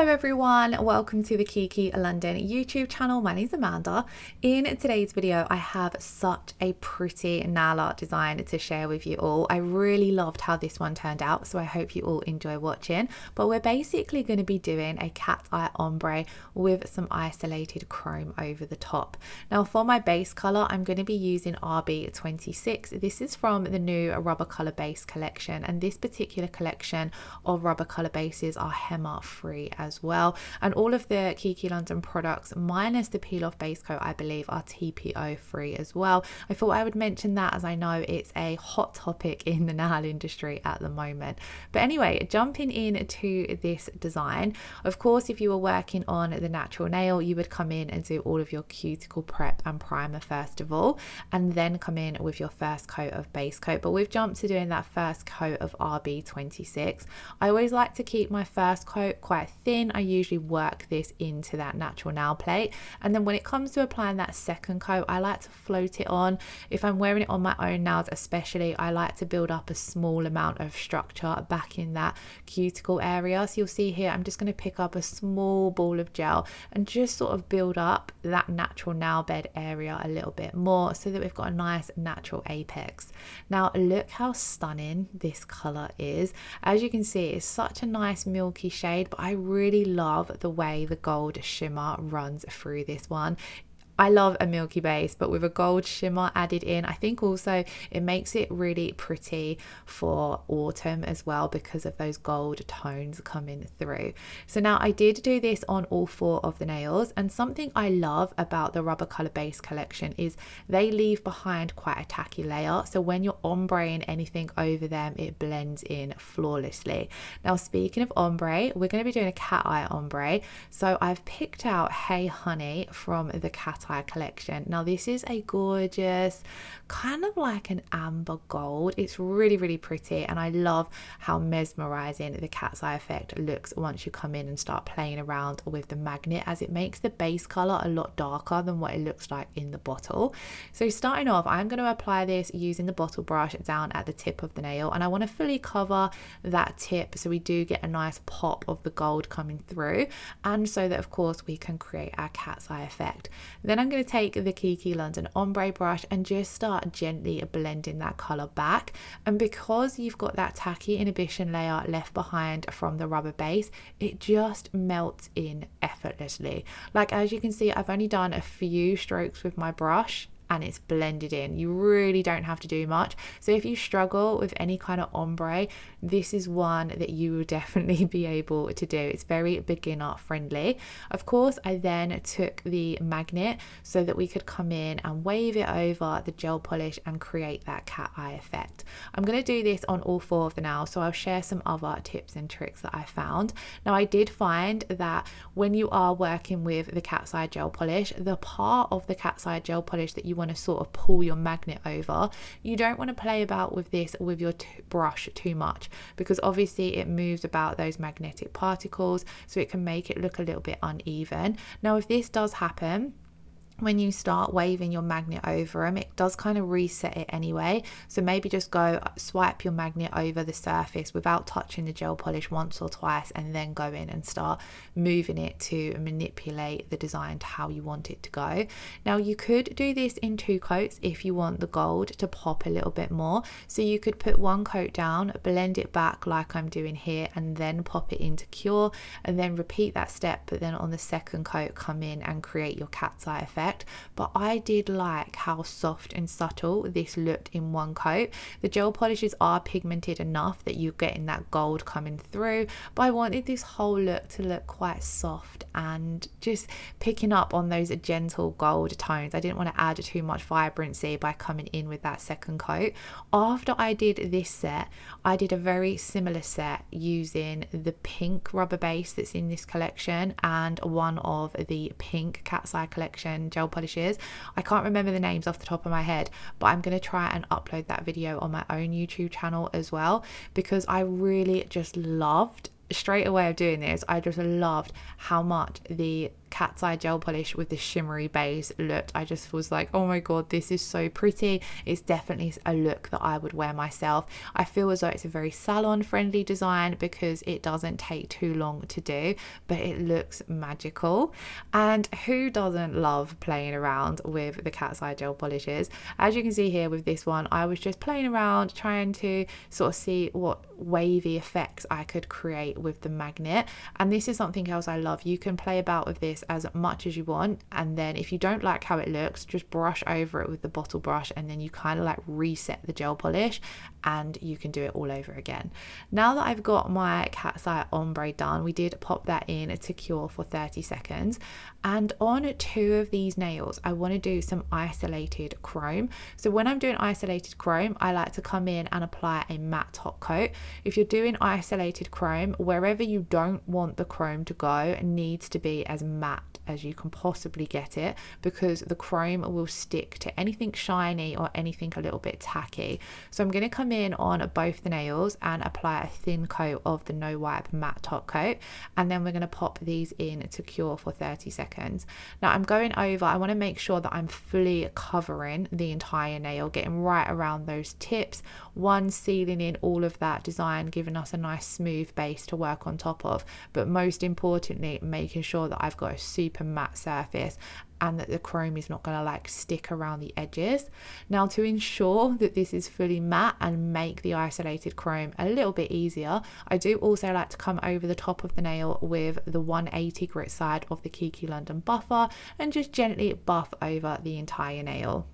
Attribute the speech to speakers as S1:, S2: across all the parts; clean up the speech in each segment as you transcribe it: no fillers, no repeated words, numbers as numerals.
S1: Hello everyone, welcome to the Kiki London YouTube channel. My name is Amanda. In today's video, I have such a pretty nail art design to share with you all. I really loved how this one turned out, so I hope you all enjoy watching. But we're basically going to be doing a cat's eye ombre with some isolated chrome over the top. Now for my base color, I'm going to be using RB26. This is from the new rubber color base collection, and this particular collection of rubber color bases are HEMA free as well, and all of the Kiki London products minus the peel off base coat I believe are TPO free as well. I thought I would mention that as I know it's a hot topic in the nail industry at the moment. But anyway, jumping into this design, of course if you were working on the natural nail, you would come in and do all of your cuticle prep and primer first of all, and then come in with your first coat of base coat. But we've jumped to doing that first coat of RB26. I always like to keep my first coat quite thin. I usually work this into that natural nail plate, and then when it comes to applying that second coat, I like to float it on. If I'm wearing it on my own nails especially, I like to build up a small amount of structure back in that cuticle area. So you'll see here I'm just going to pick up a small ball of gel and just sort of build up that natural nail bed area a little bit more so that we've got a nice natural apex. Now look how stunning this color is. As you can see, it's such a nice milky shade, but I really love the way the gold shimmer runs through this one. I love a milky base, but with a gold shimmer added in, I think also it makes it really pretty for autumn as well because of those gold tones coming through. So now I did do this on all four of the nails, and something I love about the rubber color base collection is they leave behind quite a tacky layer, so when you're ombreing anything over them, it blends in flawlessly. Now speaking of ombre, we're going to be doing a cat eye ombre, so I've picked out Hey Honey from the cat eye collection. Now this is a gorgeous kind of like an amber gold. It's really pretty, and I love how mesmerizing the cat's eye effect looks once you come in and start playing around with the magnet, as it makes the base color a lot darker than what it looks like in the bottle. So starting off, I'm going to apply this using the bottle brush down at the tip of the nail, and I want to fully cover that tip so we do get a nice pop of the gold coming through, and so that of course we can create our cat's eye effect. Then I'm going to take the Kiki London Ombre brush and just start gently blending that colour back. And because you've got that tacky inhibition layer left behind from the rubber base, it just melts in effortlessly. Like as you can see, I've only done a few strokes with my brush and it's blended in. You really don't have to do much. So if you struggle with any kind of ombre, this is one that you will definitely be able to do. It's very beginner friendly. Of course, I then took the magnet so that we could come in and wave it over the gel polish and create that cat eye effect. I'm going to do this on all four of the nails, so I'll share some other tips and tricks that I found. Now I did find that when you are working with the cat's eye gel polish, the part of the cat's eye gel polish that you want to sort of pull your magnet over, you don't want to play about with this with your brush too much, because obviously it moves about those magnetic particles, so it can make it look a little bit uneven. Now if this does happen when you start waving your magnet over them, it does kind of reset it anyway. So maybe just go swipe your magnet over the surface without touching the gel polish once or twice, and then go in and start moving it to manipulate the design to how you want it to go. Now you could do this in two coats if you want the gold to pop a little bit more. So you could put one coat down, blend it back like I'm doing here, and then pop it into cure, and then repeat that step, but then on the second coat come in and create your cat's eye effect. But I did like how soft and subtle this looked in one coat. The gel polishes are pigmented enough that you're getting that gold coming through, but I wanted this whole look to look quite soft and just picking up on those gentle gold tones. I didn't want to add too much vibrancy by coming in with that second coat. After I did this set, I did a very similar set using the pink rubber base that's in this collection and one of the pink cat's eye collection gel polishes. I can't remember the names off the top of my head, but I'm going to try and upload that video on my own YouTube channel as well, because I really just loved, straight away of doing this, I just loved how much the cat's eye gel polish with the shimmery base looked, I just was like, oh my god, this is so pretty. It's definitely a look that I would wear myself. I feel as though it's a very salon friendly design because it doesn't take too long to do, but it looks magical. And who doesn't love playing around with the cat's eye gel polishes? As you can see here with this one, I was just playing around trying to sort of see what wavy effects I could create with the magnet. And this is something else I love. You can play about with this as much as you want, and then if you don't like how it looks, just brush over it with the bottle brush, and then you kind of like reset the gel polish and you can do it all over again. Now that I've got my cat's eye ombre done, we did pop that in to cure for 30 seconds, and on 2 of these nails I want to do some isolated chrome. So when I'm doing isolated chrome, I like to come in and apply a matte top coat. If you're doing isolated chrome, wherever you don't want the chrome to go, it needs to be as matte as you can possibly get it, because the chrome will stick to anything shiny or anything a little bit tacky. So I'm going to come in on both the nails and apply a thin coat of the no wipe matte top coat, and then we're going to pop these in to cure for 30 seconds. Now I'm going over, I want to make sure that I'm fully covering the entire nail, getting right around those tips, sealing in all of that design, giving us a nice smooth base to work on top of, but most importantly making sure that I've got a super matte surface and that the chrome is not going to like stick around the edges. Now to ensure that this is fully matte and make the isolated chrome a little bit easier, I do also like to come over the top of the nail with the 180 grit side of the Kiki London buffer and just gently buff over the entire nail.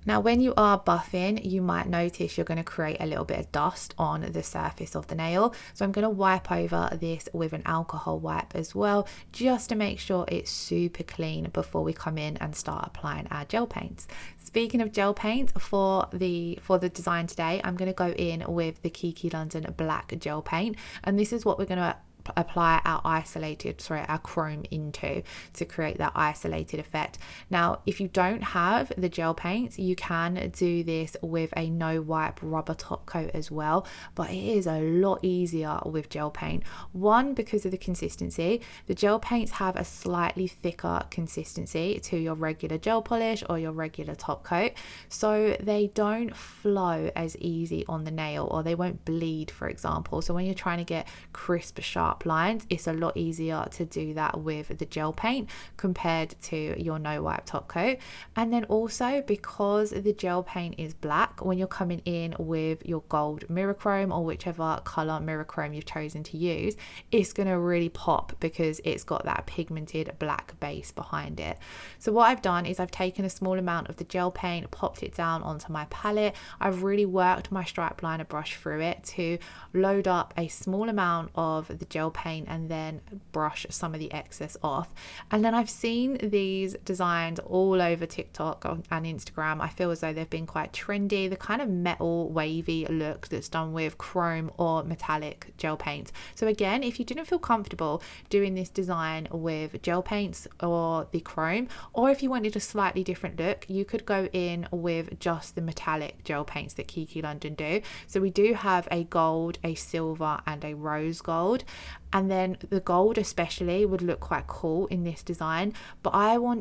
S1: Now when you are buffing, you might notice you're going to create a little bit of dust on the surface of the nail. So I'm going to wipe over this with an alcohol wipe as well, just to make sure it's super clean before we come in and start applying our gel paints. Speaking of gel paints, for the design today, I'm going to go in with the Kiki London black gel paint, and this is what we're going to apply our chrome into to create that isolated effect. Now if you don't have the gel paints, you can do this with a no wipe rubber top coat as well, but it is a lot easier with gel paint. One, because of the consistency. The gel paints have a slightly thicker consistency to your regular gel polish or your regular top coat, so they don't flow as easy on the nail, or they won't bleed, for example. So when you're trying to get crisp, sharp lines, it's a lot easier to do that with the gel paint compared to your no wipe top coat. And then also, because the gel paint is black, when you're coming in with your gold mirror chrome or whichever color mirror chrome you've chosen to use, it's going to really pop because it's got that pigmented black base behind it. So what I've done is I've taken a small amount of the gel paint, popped it down onto my palette. I've really worked my stripe liner brush through it to load up a small amount of the gel paint and then brush some of the excess off. And then I've seen these designs all over TikTok and Instagram. I feel as though they've been quite trendy, the kind of metal wavy look that's done with chrome or metallic gel paints. So again, if you didn't feel comfortable doing this design with gel paints or the chrome, or if you wanted a slightly different look, you could go in with just the metallic gel paints that Kiki London do. So we do have a gold, a silver and a rose gold, and then the gold especially would look quite cool in this design, but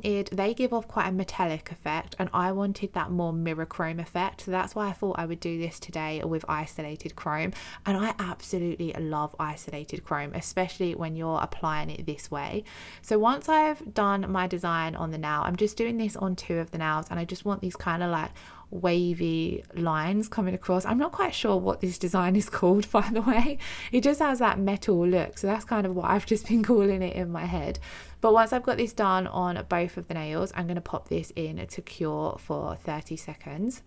S1: they give off quite a metallic effect and I wanted that more mirror chrome effect. So that's why I thought I would do this today with isolated chrome, and I absolutely love isolated chrome, especially when you're applying it this way. So once I've done my design on the nail, I'm just doing this on 2 of the nails, and I just want these kind of like wavy lines coming across. I'm not quite sure what this design is called, by the way. It just has that metal look, so that's kind of what I've just been calling it in my head. But once I've got this done on both of the nails, I'm going to pop this in to cure for 30 seconds.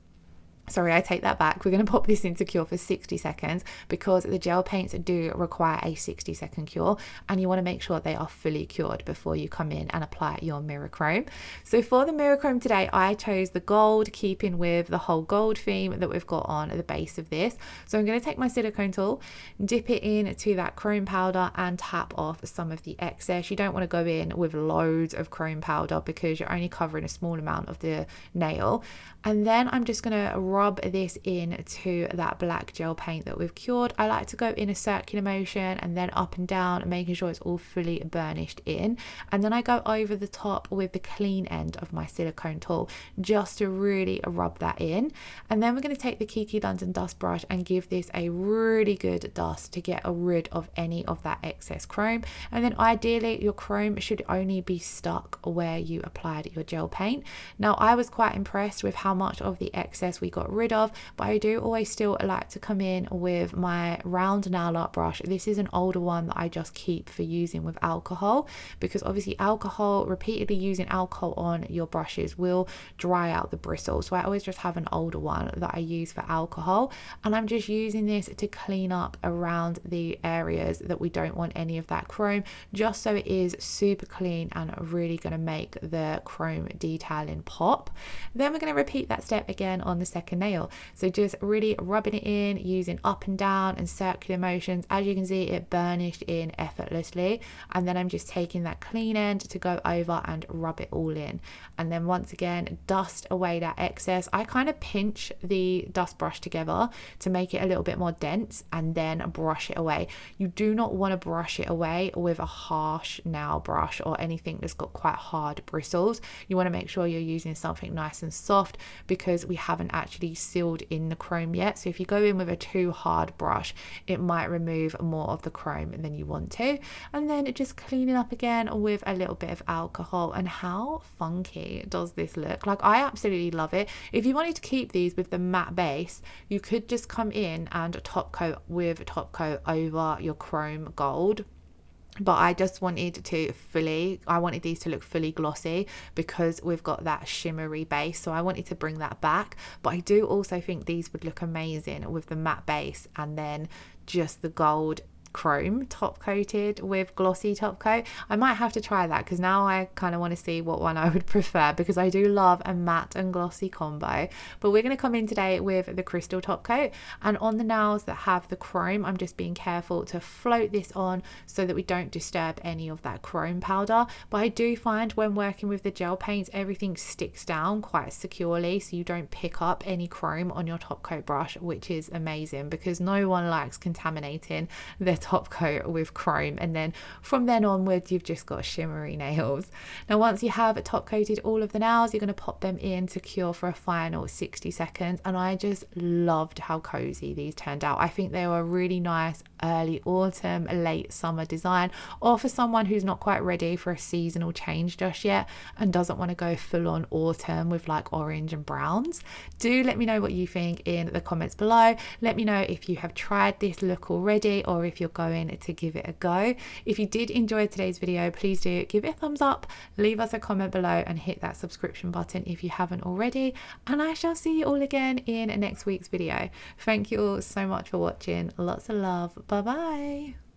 S1: Sorry, I take that back. We're going to pop this into cure for 60 seconds because the gel paints do require a 60-second cure, and you want to make sure they are fully cured before you come in and apply your mirror chrome. So for the mirror chrome today, I chose the gold, keeping with the whole gold theme that we've got on the base of this. So I'm going to take my silicone tool, dip it into that chrome powder and tap off some of the excess. You don't want to go in with loads of chrome powder because you're only covering a small amount of the nail. And then I'm just going to rub this in to that black gel paint that we've cured. I like to go in a circular motion and then up and down, making sure it's all fully burnished in, and then I go over the top with the clean end of my silicone tool just to really rub that in. And then we're going to take the Kiki London dust brush and give this a really good dust to get rid of any of that excess chrome. And then ideally your chrome should only be stuck where you applied your gel paint. Now I was quite impressed with how much of the excess we got rid of, but I do always still like to come in with my round nail art brush. This is an older one that I just keep for using with alcohol, because obviously alcohol, repeatedly using alcohol on your brushes will dry out the bristles. So I always just have an older one that I use for alcohol, and I'm just using this to clean up around the areas that we don't want any of that chrome, just so it is super clean and really going to make the chrome detailing pop. Then we're going to repeat that step again on the second nail. So just really rubbing it in, using up and down and circular motions. As you can see, it burnished in effortlessly, and then I'm just taking that clean end to go over and rub it all in. And then once again, dust away that excess. I kind of pinch the dust brush together to make it a little bit more dense and then brush it away. You do not want to brush it away with a harsh nail brush or anything that's got quite hard bristles. You want to make sure you're using something nice and soft, because we haven't actually sealed in the chrome yet. So if you go in with a too hard brush, it might remove more of the chrome than you want to. And then just clean it up again with a little bit of alcohol. And how funky does this look? Like, I absolutely love it. If you wanted to keep these with the matte base, you could just come in and top coat with top coat over your chrome gold. But I just wanted to I wanted these to look fully glossy because we've got that shimmery base, so I wanted to bring that back. But I do also think these would look amazing with the matte base and then just the gold chrome top coated with glossy top coat. I might have to try that, because now I kind of want to see what one I would prefer, because I do love a matte and glossy combo. But we're going to come in today with the crystal top coat, and on the nails that have the chrome, I'm just being careful to float this on so that we don't disturb any of that chrome powder. But I do find when working with the gel paints, everything sticks down quite securely, so you don't pick up any chrome on your top coat brush, which is amazing, because no one likes contaminating their top coat with chrome. And then from then onwards, you've just got shimmery nails. Now once you have top coated all of the nails, you're going to pop them in to cure for a final 60 seconds. And I just loved how cozy these turned out. I think they were a really nice early autumn, late summer design, or for someone who's not quite ready for a seasonal change just yet and doesn't want to go full on autumn with like orange and browns. Do let me know what you think in the comments below. Let me know if you have tried this look already, or if you're going to give it a go. If you did enjoy today's video, please do give it a thumbs up, leave us a comment below, and hit that subscription button if you haven't already. And I shall see you all again in next week's video. Thank you all so much for watching. Lots of love. Bye bye.